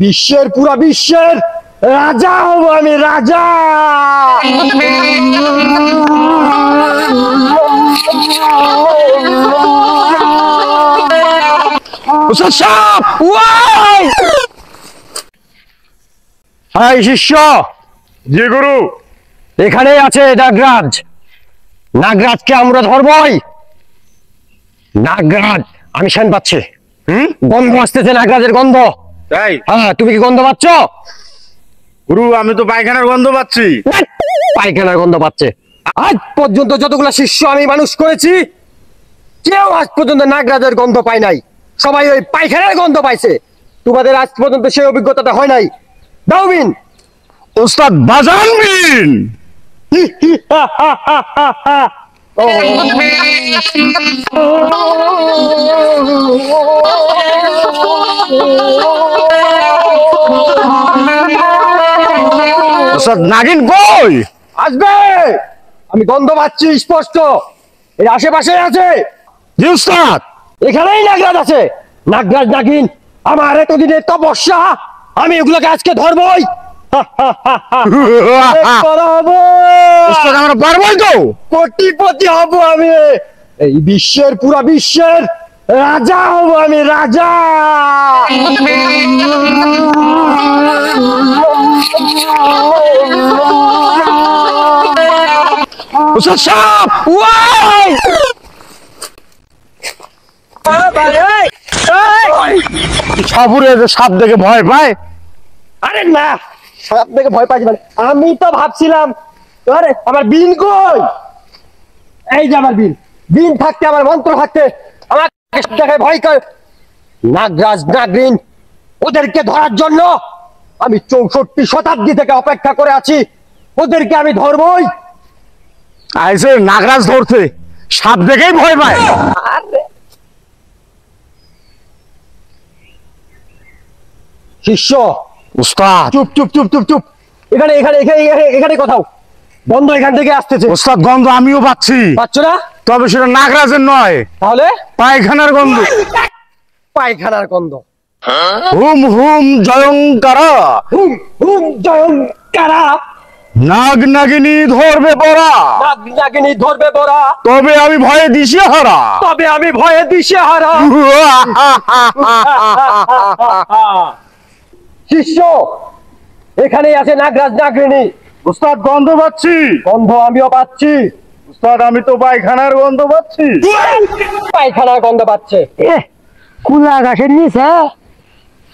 বিশ্বের পুরা বিশ্বের রাজা হব আমি, রাজা। হাই শিষ্য। জি গুরু। এখানেই আছে নাগরাজ। নাগরাজকে আমরা ধরবই। নাগরাজ, আমি শান পাচ্ছি। গন্ধ আসতেছে, নাগরাজের গন্ধ। তাই? হ্যাঁ, তুমি কি গন্ধ পাচ্ছ? গুরু, আমি তো পায়খানার গন্ধ পাচ্ছি। পায়খানার গন্ধ পাচ্ছে? আজ পর্যন্ত যতগুলো শিষ্য আমি মানুষ করেছি, কেউ আজ পর্যন্ত নাগরাজের গন্ধ পায় নাই। সবাই ওই পায়খানার গন্ধ পাইছে। তোমাদের আজ পর্যন্ত সেই অভিজ্ঞতাটা হয় নাই। দাও বিন। ওস্তাদ বাজান বিন। ওস্তাদ নাগিন কই? আসবে, আমি গন্ধ পাচ্ছি স্পষ্ট। এর আশেপাশে আছে। জি ওস্তাদ। এখানেই নাগরাজ আছে। নাগরাজ নাগিন, আমার এতদিনের তপস্যা, আমি এগুলোকে আজকে ধরবই। ওস্তাদ আমরা পারবই তো। কোটিপতি হব আমি। এই বিশ্বের পুরা বিশ্বের রাজা হব আমি, রাজা। ওস্তাদ সাপ। ওয়াই! সাপুরে সাপ দেখে ভয় পায়? আরে না, সাপ দেখে ভয় পাচ্ছি মানে আমি তো ভাবছিলাম আরে আমার বিন কই। এই যে আমার বিন, বিন থাকতে, আমার মন্ত্র থাকতে আমার দেখে ভয় করে। নাগরাজ নাগরিন ওদেরকে ধরার জন্য আমি 64 শতাব্দী থেকে অপেক্ষা করে আছি। ওদেরকে আমি ধরবই। আইসে নাগরাজ ধরতে, সাপ দেখেই ভয় পায়। আরে শিষ্য। উস্তাদ চুপ চুপ চুপ চুপ চুপ। এখানে এখানে এখানে এখানে কোথাও বন্ধ, এখান থেকে আসতেছে। উস্তাদ গন্ধ আমিও পাচ্ছি। পাচ্ছ না? তবে সেটা নাগরাজের নয়, তাহলে পায়খানার গন্ধ। পায়খানার গন্ধ। হুম হুম জয়ঙ্কারা, হুম হুম জয়ঙ্কারা। নাগ নাগিনী ধরবে পড়া, নাগ নাগিনী ধরবে পড়া। তবে আমি ভয়ে দিশেহারা। তবে আমি ভয়ে দিশেহারা। শিষ্য, এখানেই আছে নাগরাজ নাগিনী। উস্তাদ গন্ধ পাচ্ছি। গন্ধ আমিও পাচ্ছি। উস্তাদ আমি তো পায়খানার গন্ধ পাচ্ছি। পায়খানার গন্ধ পাচ্ছে। কুলা গাছের নিচে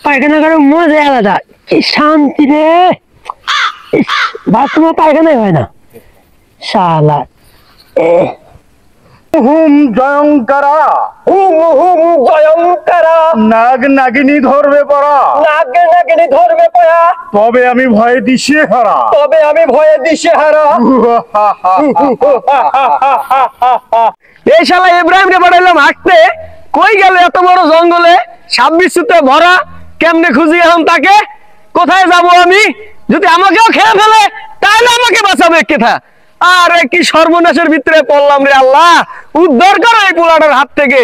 পায়খানা করে মজা আলাদা। কি শান্তি রে। বাথরুমে পায়খানাই হয় না শালা। হুম জয়ঙ্কারা, হুম হুম জয়ঙ্কারা। নাগ নাগিনী ধরবে পড়া, নাগ নাগিনী ধরবে পড়া। তবে আমি ভয়ে দিশেহারা। তবে আমি ভয়ে দিশেহারা। এই শালা ইব্রাহিমকে পাঠাইলাম হাঁটতে, কই গেল এত বড় জঙ্গলে, সাপ বিচ্ছুতে ভরা। কেমনে খুঁজি এখন তাকে? কোথায় যাব আমি? যদি আমাকেও খেয়ে ফেলে তাহলে আমাকে বাঁচাবে কেথা? আরে কি সর্বনাশের ভিতরে পড়লাম রে আল্লাহ, উদ্ধার করো এই পোলাটার হাত থেকে।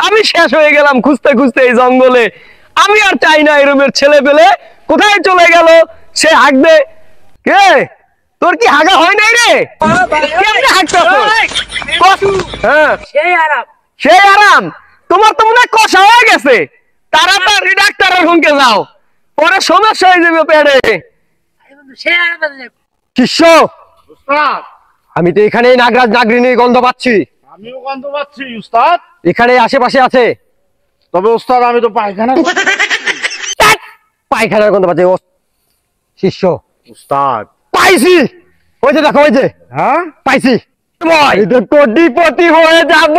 আমি শেষ হয়ে গেলাম খুঁজতে খুঁজতে এই জঙ্গলে। আমি আর চাই না এরমের ছেলে পেলে। কোথায় চলে গেল সে? হাঁকবে কে? তোর কি হাগা হয় নাই রে? কেমনে হাঁকতাছ? হ্যাঁ, সেই আরাম। তোমার তো মনে হয় কষা হয়ে গেছে। তাড়াতাড়ি ডাক্তারের সঙ্গে যাও, পরে সমস্যা হয়ে যাবে পেটে। শিষ্য, আমি তো এখানেই নাগরাজ নাগরিনীর গন্ধ পাচ্ছি। আমিও গন্ধ পাচ্ছি উস্তাদ। এখানে আশেপাশে আছে। তবে উস্তাদ আমি তো পায়খানা। পায়খানার গন্ধ পাচ্ছি। শিষ্য, উস্তাদ পাইছি। ওই যে দেখো, ওই যে। হ্যাঁ পাইছি। আমি তো কোটিপতি হয়ে যাব।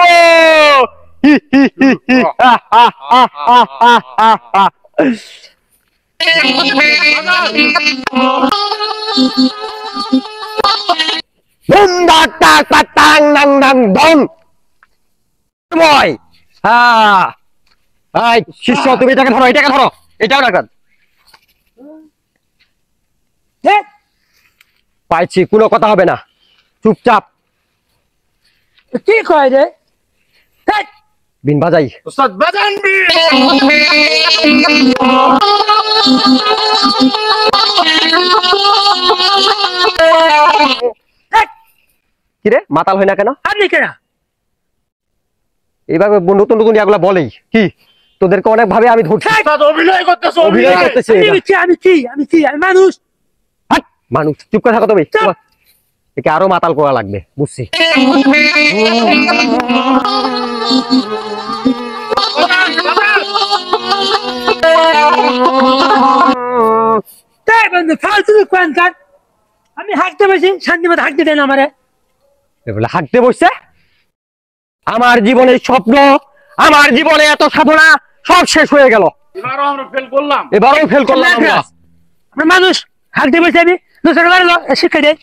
শিষ্য, তুমি এটাকে ধরো, এটাকে ধরো। এটাও রাখবেন। পাইছি, কোনো কথা হবে না, চুপচাপ। কি কয় রে? বিন বাজাই। উস্তাদ বাজান বিন। কিরে মাতাল হয় না কেন? আপনি কেনা এইভাবে নতুন নতুন এগুলা বলেই কি তোদেরকে অনেক ভাবে আমি ধরছি। অভিনয় করতেছো অভিনয় করতেছে এরা। আমি মানুষ। হাট, মানুষ চুপ করে থাকো তুমি। একে আরো মাতাল করা লাগবে, বুঝছি। তাই বন্ধু ফালতু কোন কান আমি হাঁটতে বসি শান্তি মতো হাঁটতে দেন আমারে। এগুলা হাঁটতে বসছে। আমার জীবনের স্বপ্ন, আমার জীবনে এত সাধনা সব শেষ হয়ে গেল। এবারও আমরা ফেল করলাম। এবারও ফেল করলাম আমরা। আমরা মানুষ হাঁটতে বসে আমি দোসরা শিক্ষা দেয়